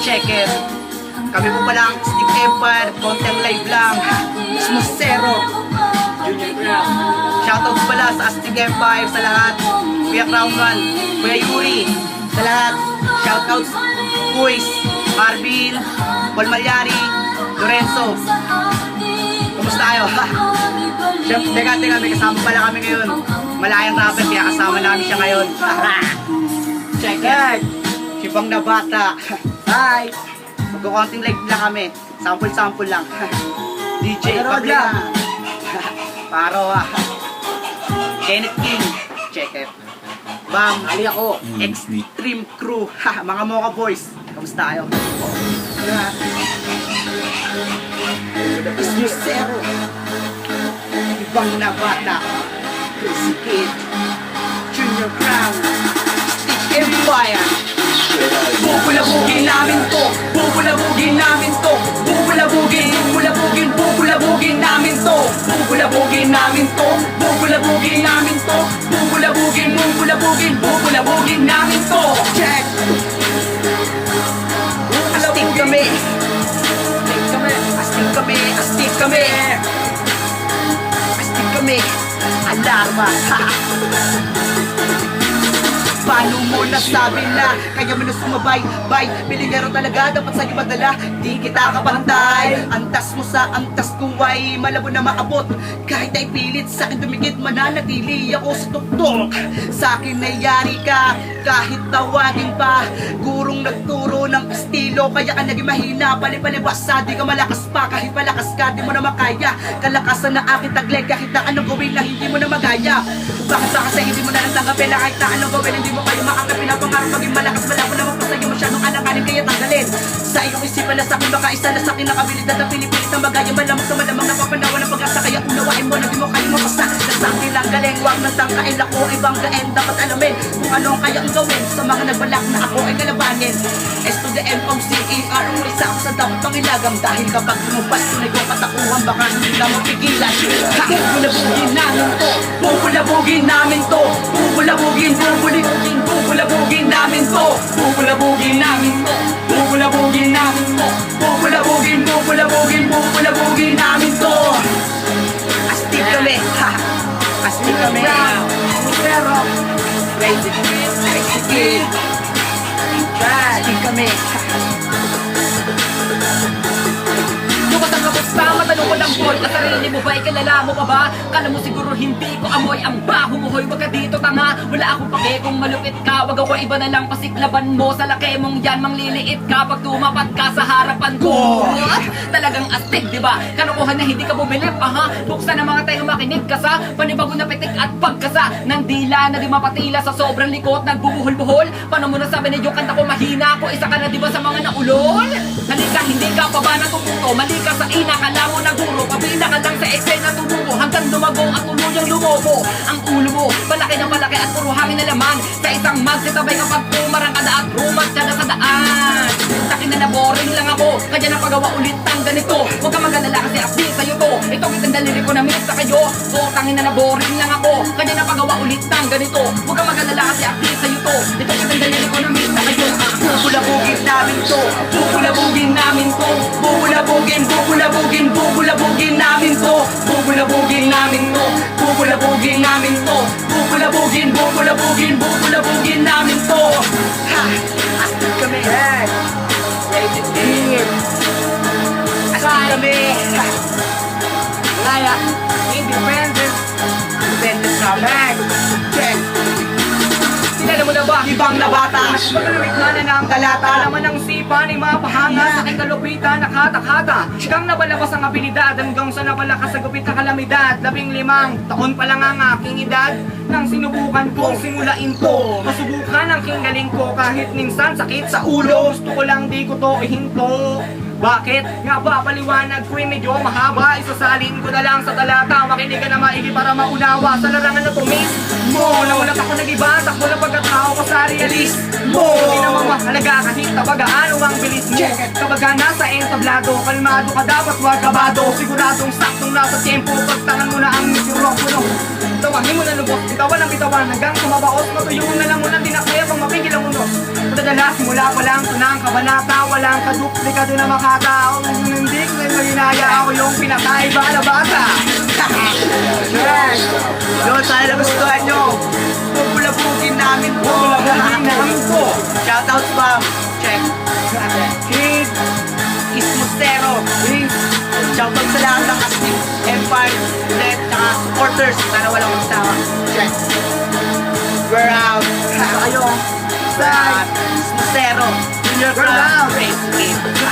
check it. Kami po pala ang Stick Empire, konting live lang. Smusero. Shoutouts pala sa Stick Empire sa lahat. Kuya Crown Run, Kuya Yuri, sa lahat. Shoutouts, Kuis, Marvin, Paul Malyari, Lorenzo. Kumusta kayo? Teka, may kasama pala kami ngayon. Malayang rapper, kaya kasama namin siya ngayon. Check it! Sibang na bata. Hi! Magkukonting live lang kami. Sample lang. DJ Pabla. Paro Kenneth King. Check it. Bam! Ali ako. Extreme Crew. Mga Mocha Boys. Kamusta kayo? Smusero. Ibang na bata. Crazy Kid. Junior Crown. Stick Empire. Bubulabugin namin to. Bubulabugin namin to. Bubulabugin namin to. Bubulabugin namin to. Bubulabugin namin to. Bubulabugin namin to. Check. Astig kami. Astig kami. Alarma. Paano mo nasabi na kaya mo na sumabay? Pilingero talaga dapat sa'yo madala. Di kita kapantay. Antas mo sa antas kung ay malabo na maabot. Kahit ay pilit sa'kin dumikit, mananatili ako sa tuktok. Sa'kin nayari ka kahit tawagin pa. Gurong nagturo ng estilo, kaya ka naging mahina. Palipalibasa, di ka malakas pa. Kahit malakas ka, di mo na makaya. Kalakasan na aking tagleg, kahit na anong gawin na hindi mo na magaya. Bakit ba kasi hindi mo na natanggapin na kahit na anong gawin hindi mo kayo makakapin ang pangarap maging malakas. Malabo naman pa sa'yo masyadong alanganin kaya tanggalin. Sa iyong isipan na sa'kin baka isa na sa'kin ang abilidad na pinipilit na magaya. Malamang sa malamang napapanawa ng pag-asa, kaya unawain mo na di mo kayo mapasa. Nasa'kin lang galing, huwag nang tangkain ako ibang gaen. Dapat alamin kung ano ang kayang gawin sa mga nagbalak na ako ay kalabanin. S to the M-O-C-E-R, ang isa ako sa dapat pangilagam. Dahil kapag lumabas tunay kong katakuhan, baka hindi na mapigilan. Bubulabugin namin to. Bubulabugin namin to. Bubulabugin namin to. Bubulabugin namin to. Bubulabugin namin to. Bubulabugin namin to. Astig kami. Astig kami. Pero crazy kid. Astig kami. Kamusta? Matanong ko lang boy, na sarili mo ba? Kilala mo pa ba? Kala mo siguro hindi ko amoy ang baho mo hoy. Wag ka dito tanga, wala akong pake kung malupit ka. Wag ako iba na lang pasiklaban mo. Sa laki mong yan, mangliliit ka pag tumapat ka sa harapan ko. Talagang astig, diba? Kalokohan na hindi ka bumili pa ha. Buksan ang mga tayo makinig ka sa panibago na pitik at pagkasa ng dila na di mapatila sa sobrang likot. Nagbubuhol-buhol. Paano mo nasabi na yung kanta ko mahina ko? Isa ka na diba sa mga naulol? Halika, hindi ka pa ba natututo? Mali ka sa kala mo na guro, pabila ka lang sa eksena tumubo hanggang lumago at tuluyang lumobo. Ang ulo mo, palaki na palaki at puro hangin na laman. Sa isang magsitabay kapag pumarang ka na at rumag ka na sa daan. Takin na boring lang ako, kaya napagawa ulit ang ganito. Huwag ka mag-alala kasi update sa'yo to. Ito kitang daliri ko na miss sa kayo. So tangin na boring lang ako, kaya napagawa ulit ang ganito. Huwag ka mag-alala kasi update sa'yo to. Ito kitang daliri ko na miss sa kayo. Bubulabugin namin to. Bubulabugin namin to. Bubulabugin namin to. Bubulabugin namin to. Bubulabugin namin to. Bubulabugin namin to. Ha! Astig kami. Crazy Kid. Astig kami. Kaya, independent. Independent kami. Check. Sinala mo na ba? Ibang na bata. Pagkalamit na ng talata. Alaman ng sipa ni mapahanga. Sa aking kalupitan, nakatakata. Siyang nabalabas ang abilidad hanggang sa napalakas sa gupit na kalamidad. 15 taon pa lang ang aking edad nang sinubukan kong simulain to. Masubukan ang kingaling ko kahit minsan sakit sa ulo. Gusto ko lang di ko to ihinto. Bakit? Nga ba paliwanag ko'y medyo mahaba. Isasalin ko na lang sa talata. Makinig ka na maigi para maunawa sa larangan na tumis mo. Naulat ako nag-iba, takbo na pagkatao ko sa realist mo. Hindi naman mahalaga kahit tabagaano ang bilis mo. Kabaga nasa entablado, kalmado ka dapat wag kabado. Siguradong saktong nasa tempo, pagtangan mo na ang mikropono. Tawangin mo na lubos, bitawan ang bitawan hanggang sumabaos, matuyong na lang mo na tinakaya pang mapigil ang unos. Padadala, simula pa lang, tunang kabanata, walang kaduplikado na makatao. Hindi ko na maginaya ako yung pinakaiba na bata. Yes! Yun, sana nagustuhan nyo. Pupulabugin namin po. Pupulabugin namin po. Shoutouts pa. Check. Kid, Ismosero. Shoutout sa lahat ng active Empire, Net, tsaka supporters. Sana walang magsawa. Check. We're out. kayo. Sa Ismosero. Junior We're out. Club. Race Game.